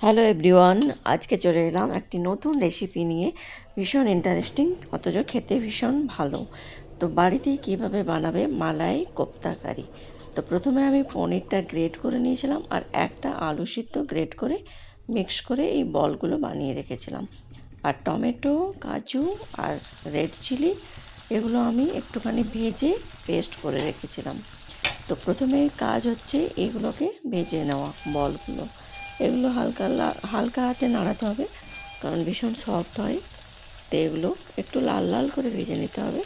Hello everyone, আজকে চলে এলাম একটি নতুন রেসিপি নিয়ে। ভীষণ ইন্টারেস্টিং, অথচ খেতে ভীষণ ভালো। তো বাড়িতেই কিভাবে বানাবে মালাই কোপ্তা কারি। তো প্রথমে আমি পনিরটা গ্রেট করে নিয়েছিলাম আর একটা আলু সিদ্ধ গ্রেট করে মিক্স করে এই বলগুলো বানিয়ে রেখেছিলাম। আর টমেটো, কাজু আর রেড চিলি এগুলো আমি একটুখানি ভেজে পেস্ট করে রেখেছিলাম। তো প্রথমে কাজ হচ্ছে এগুলোকে ভেজে নেওয়া বলগুলো। এগুলো হালকা হালকা আঁচে নাড়াতে হবে, কারণ ভীষণ সফট হয়। তো এগুলো একটু লাল লাল করে ভেজে নিতে হবে।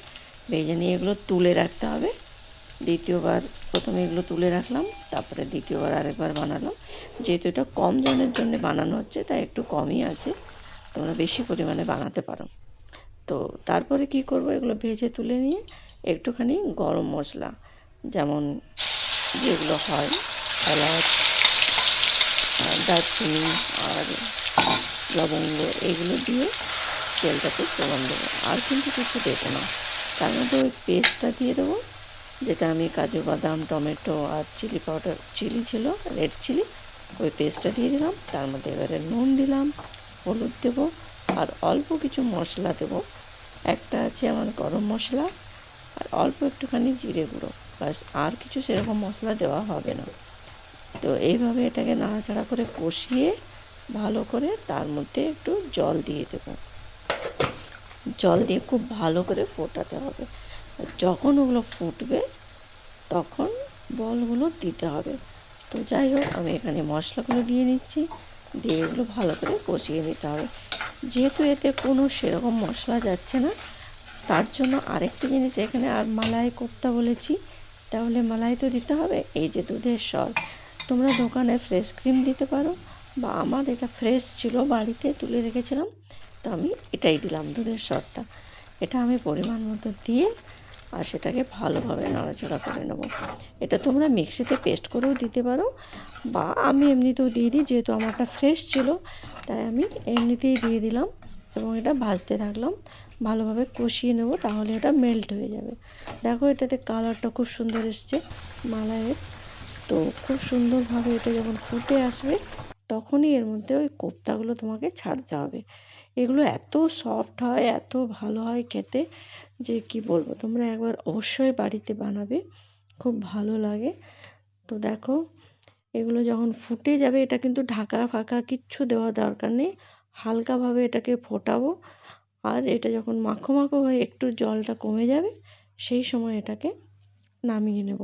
ভেজে নিয়ে এগুলো তুলে রাখতে হবে। দ্বিতীয়বার প্রথমে এগুলো তুলে রাখলাম, তারপরে দ্বিতীয়বার আরেকবার বানালাম। যেহেতু এটা কম জনের জন্য বানানো হচ্ছে, তাই একটু কমই আছে, তোমরা বেশি পরিমাণে বানাতে পারো। তো তারপরে কি করব, এগুলো ভেজে তুলে নিয়ে একটুখানি গরম মশলা, যেমন যেগুলো হয় এলাচ, দারচিনি আর লবঙ্গ, এগুলো দিয়ে তেলটাকে ফোড়ন দেবো। আর কিন্তু কিছু দেবো না, তার মধ্যে ওই পেস্টটা দিয়ে দেবো, যেটা আমি কাজু বাদাম, টমেটো আর চিলি পাউডার, চিলি ছিল রেড চিলি, ওই পেস্টটা দিয়ে দিলাম। তার মধ্যে এবারে নুন দিলাম, হলুদ দেবো আর অল্প কিছু মশলা দেবো। একটা আছে আমার গরম মশলা আর অল্প একটুখানি জিরে গুঁড়ো, ব্যাস। আর কিছু সেরকম মশলা দেওয়া হবে না। তো এইভাবে এটাকে নাড়াচাড়া করে কষিয়ে ভালো করে তার মধ্যে একটু জল দিয়ে দেবো। জল দিয়ে খুব ভালো করে ফোটাতে হবে। যখন ওগুলো ফুটবে তখন বলগুলো দিতে হবে। তো যাই হোক, আমি এখানে মশলাগুলো দিয়ে নিচ্ছি, দিয়ে এগুলো ভালো করে কষিয়ে নিতে হবে। যেহেতু এতে কোনো সেরকম মশলা যাচ্ছে না, তার জন্য আরেকটা জিনিস এখানে আর মালাই কোপ্তা বলেছি, তাহলে মালাই তো দিতে হবে। এই যে দুধের সর, তোমরা দোকানে ফ্রেশ ক্রিম দিতে পারো, বা আমার এটা ফ্রেশ ছিল, বাড়িতে তুলে রেখেছিলাম, তো আমি এটাই দিলাম, দুধের সরটা। এটা আমি পরিমাণ মতো দিয়ে আর সেটাকে ভালোভাবে নাড়াচাড়া করে নেব। এটা তোমরা মিক্সিতে পেস্ট করেও দিতে পারো, বা আমি এমনিতেও দিয়ে দিই। যেহেতু আমারটা ফ্রেশ ছিল, তাই আমি এমনিতেই দিয়ে দিলাম এবং এটা ভাজতে থাকলাম। ভালোভাবে কষিয়ে নেব, তাহলে এটা মেল্ট হয়ে যাবে। দেখো, এটাতে কালারটা খুব সুন্দর এসছে মালাইয়ের। তো খুব সুন্দরভাবে এটা যখন ফুটে আসবে, তখনই এর মধ্যে ওই কোপ্তাগুলো তোমাকে ছাড়তে হবে। এগুলো এত সফট হয়, এত ভালো হয় খেতে, যে কি বলবো। তোমরা একবার অবশ্যই বাড়িতে বানাবে, খুব ভালো লাগে। তো দেখো, এগুলো যখন ফুটে যাবে, এটা কিন্তু ঢাকা ফাঁকা কিচ্ছু দেওয়া দরকার নেই। হালকাভাবে এটাকে ফোটাবো, আর এটা যখন মাখো মাখো হয়ে একটু জলটা কমে যাবে, সেই সময় এটাকে নামিয়ে নেব।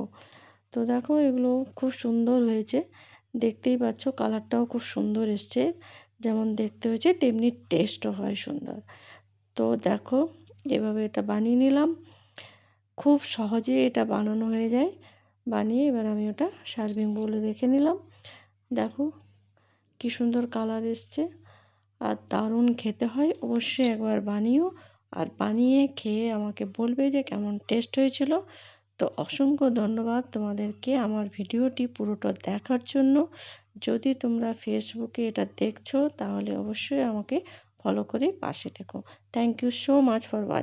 তো দেখো, এগুলো খুব সুন্দর হয়েছে, দেখতেই পাচ্ছ কালারটাও খুব সুন্দর এসছে। যেমন দেখতে হয়েছে তেমনি টেস্টও হয় সুন্দর। তো দেখো, এভাবে এটা বানিয়ে নিলাম। খুব সহজে এটা বানানো হয়ে যায়। বানিয়ে এবার আমি ওটা সার্ভিং বোলে রেখে নিলাম। দেখো কি সুন্দর কালার এসছে, আর দারুণ খেতে হয়। অবশ্যই একবার বানিও, আর বানিয়ে খেয়ে আমাকে বলবে যে কেমন টেস্ট হয়েছিল। তো অসংখ্য ধন্যবাদ তোমাদেরকে আমার ভিডিওটি পুরোটা দেখার জন্য। যদি তোমরা ফেসবুকে এটা দেখছো, তাহলে অবশ্যই আমাকে ফলো করে পাশে থেকো। Thank you so much for watching.